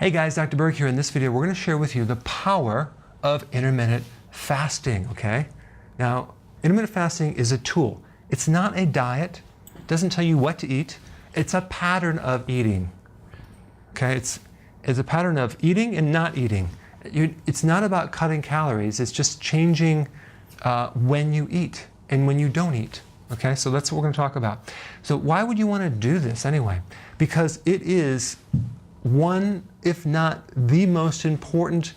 Hey guys, Dr. Berg here. In this video, we're going to share with you the power of intermittent fasting, okay? Now, intermittent fasting is a tool. It's not a diet. It doesn't tell you what to eat. It's a pattern of eating, okay? It's a pattern of eating and not eating. It's not about cutting calories. It's just changing when you eat and when you don't eat, okay? So that's what we're going to talk about. So why would you want to do this anyway? Because it is one, if not the most important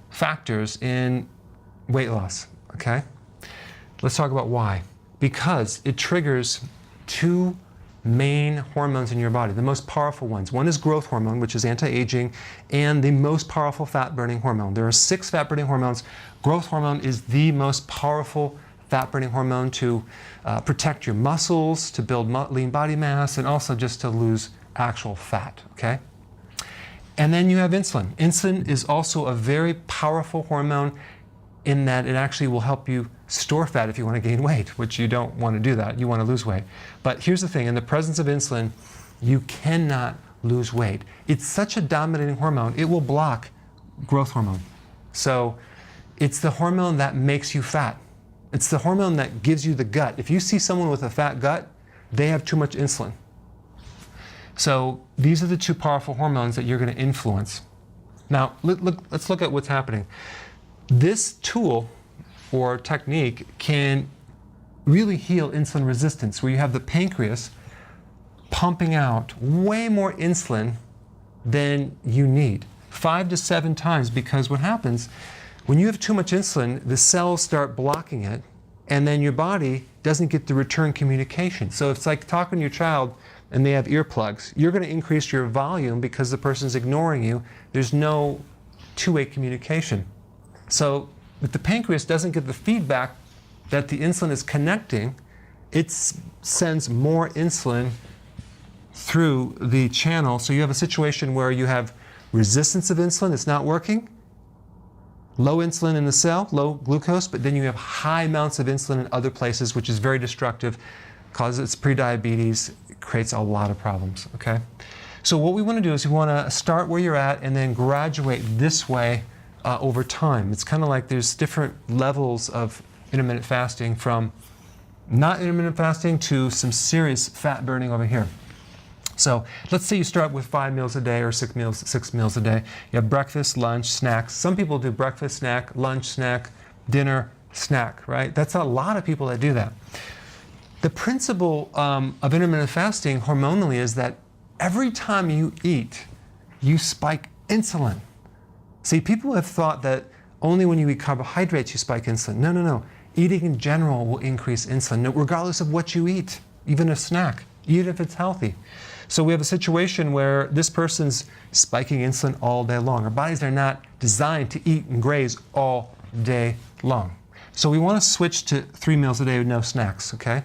factors in weight loss, okay? Let's talk about why. Because it triggers two main hormones in your body, the most powerful ones. One is growth hormone, which is anti-aging, and the most powerful fat-burning hormone. There are 6 fat-burning hormones. Growth hormone is the most powerful fat-burning hormone to protect your muscles, to build lean body mass, and also just to lose actual fat, okay? And then you have insulin. Insulin is also a very powerful hormone in that it actually will help you store fat if you want to gain weight, which you don't want to do that. You want to lose weight. But here's the thing. In the presence of insulin, you cannot lose weight. It's such a dominating hormone, it will block growth hormone. So it's the hormone that makes you fat. It's the hormone that gives you the gut. If you see someone with a fat gut, they have too much insulin. So these are the 2 powerful hormones that you're going to influence. Now, let's look at what's happening. This tool or technique can really heal insulin resistance, where you have the pancreas pumping out way more insulin than you need, 5 to 7 times, because what happens when you have too much insulin, the cells start blocking it, and then your body doesn't get the return communication. So it's like talking to your child and they have earplugs. You're going to increase your volume because the person's ignoring you. There's no two-way communication. So if the pancreas doesn't get the feedback that the insulin is connecting, it sends more insulin through the channel. So you have a situation where you have resistance of insulin, it's not working, low insulin in the cell, low glucose, but then you have high amounts of insulin in other places, which is very destructive, causes prediabetes, creates a lot of problems, okay? So what we want to do is we want to start where you're at and then graduate this way over time. It's kind of like there's different levels of intermittent fasting, from not intermittent fasting to some serious fat burning over here. So let's say you start with 5 meals a day or 6 meals a day. You have breakfast, lunch, snacks. Some people do breakfast, snack, lunch, snack, dinner, snack, right? That's a lot of people that do that. The principle of intermittent fasting hormonally is that every time you eat, you spike insulin. See, people have thought that only when you eat carbohydrates you spike insulin. No, no, no. Eating in general will increase insulin, regardless of what you eat, even a snack, even if it's healthy. So we have a situation where this person's spiking insulin all day long. Our bodies are not designed to eat and graze all day long. So we want to switch to 3 meals a day with no snacks, okay?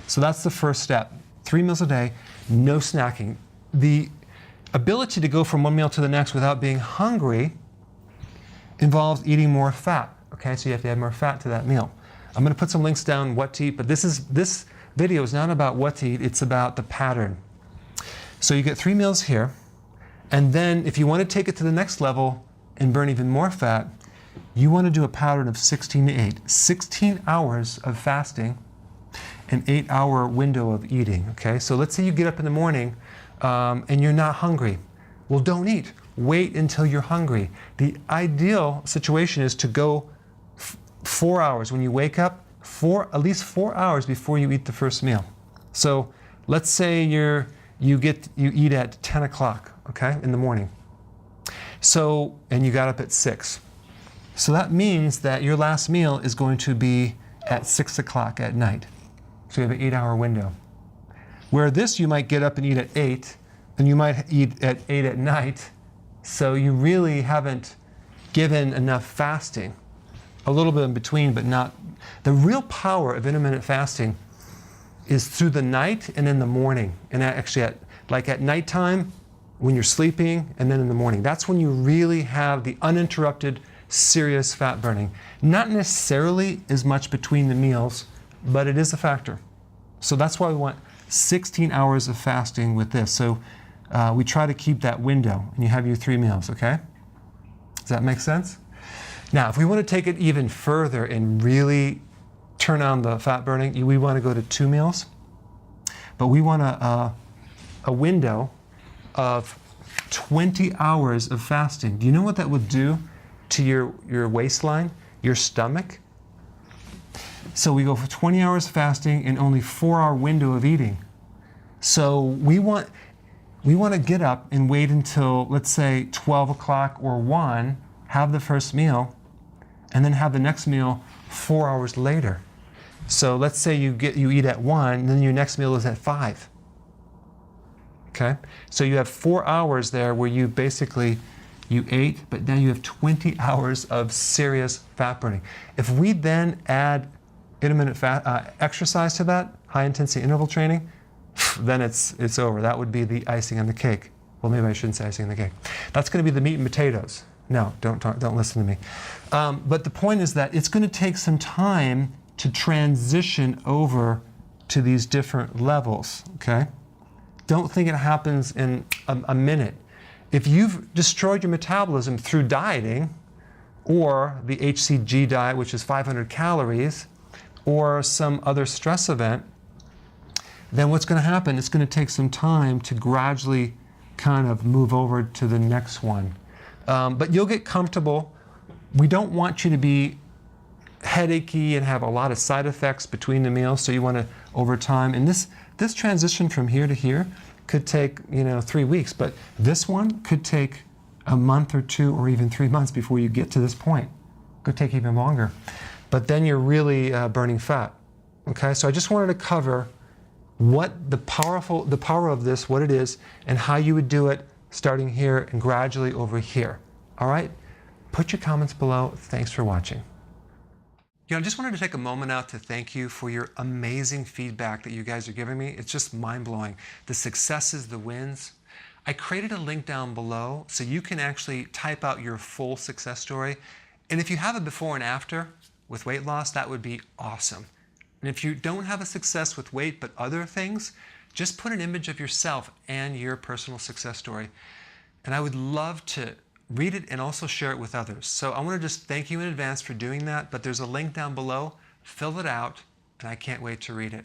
So that's the first step. 3 meals a day, no snacking. The ability to go from one meal to the next without being hungry involves eating more fat, okay? So you have to add more fat to that meal. I'm going to put some links down what to eat, but this video is not about what to eat, it's about the pattern. So you get 3 meals here, and then if you want to take it to the next level and burn even more fat, you want to do a pattern of 16 to 8. 16 hours of fasting, an 8-hour window of eating, okay? So let's say you get up in the morning and you're not hungry. Well, don't eat. Wait until you're hungry. The ideal situation is to go 4 hours when you wake up, at least 4 hours before you eat the first meal. So let's say you eat at 10 o'clock, okay, in the morning. So, and you got up at 6. So that means that your last meal is going to be at 6 o'clock at night. So you have an 8-hour window. Where this, you might get up and eat at 8, and you might eat at 8 at night, so you really haven't given enough fasting. A little bit in between, but not. The real power of intermittent fasting is through the night and in the morning. And actually, at nighttime, when you're sleeping, and then in the morning. That's when you really have the uninterrupted, serious fat burning. Not necessarily as much between the meals, but it is a factor. So that's why we want 16 hours of fasting with this. So we try to keep that window, and you have your 3 meals, okay? Does that make sense? Now, if we want to take it even further and really turn on the fat burning, we want to go to 2 meals, but we want a window of 20 hours of fasting. Do you know what that would do to your waistline, your stomach? So we go for 20 hours fasting and only 4-hour window of eating. So we want to get up and wait until, let's say, 12 o'clock or 1, have the first meal, and then have the next meal 4 hours later. So let's say you eat at 1, and then your next meal is at 5. Okay? So you have 4 hours there where you ate, but now you have 20 hours of serious fat burning. If we then add intermittent exercise to that, high intensity interval training, then it's over. That would be the icing on the cake. Well, maybe I shouldn't say icing on the cake. That's going to be the meat and potatoes. No, don't listen to me. But the point is that it's going to take some time to transition over to these different levels, okay? Don't think it happens in a minute. If you've destroyed your metabolism through dieting, or the HCG diet, which is 500 calories, or some other stress event, then what's going to happen, it's going to take some time to gradually kind of move over to the next one. But you'll get comfortable. We don't want you to be headachy and have a lot of side effects between the meals, so you want to, over time, and this transition from here to here could take 3 weeks, but this one could take a month or 2 or even 3 months before you get to this point. Could take even longer. But then you're really burning fat. Okay, so I just wanted to cover what the power of this, what it is, and how you would do it starting here and gradually over here. All right? Put your comments below. Thanks for watching. I just wanted to take a moment out to thank you for your amazing feedback that you guys are giving me. It's just mind-blowing. The successes, the wins. I created a link down below so you can actually type out your full success story. And if you have a before and after with weight loss, that would be awesome. And if you don't have a success with weight but other things, just put an image of yourself and your personal success story. And I would love to read it and also share it with others. So I want to just thank you in advance for doing that, but there's a link down below. Fill it out, and I can't wait to read it.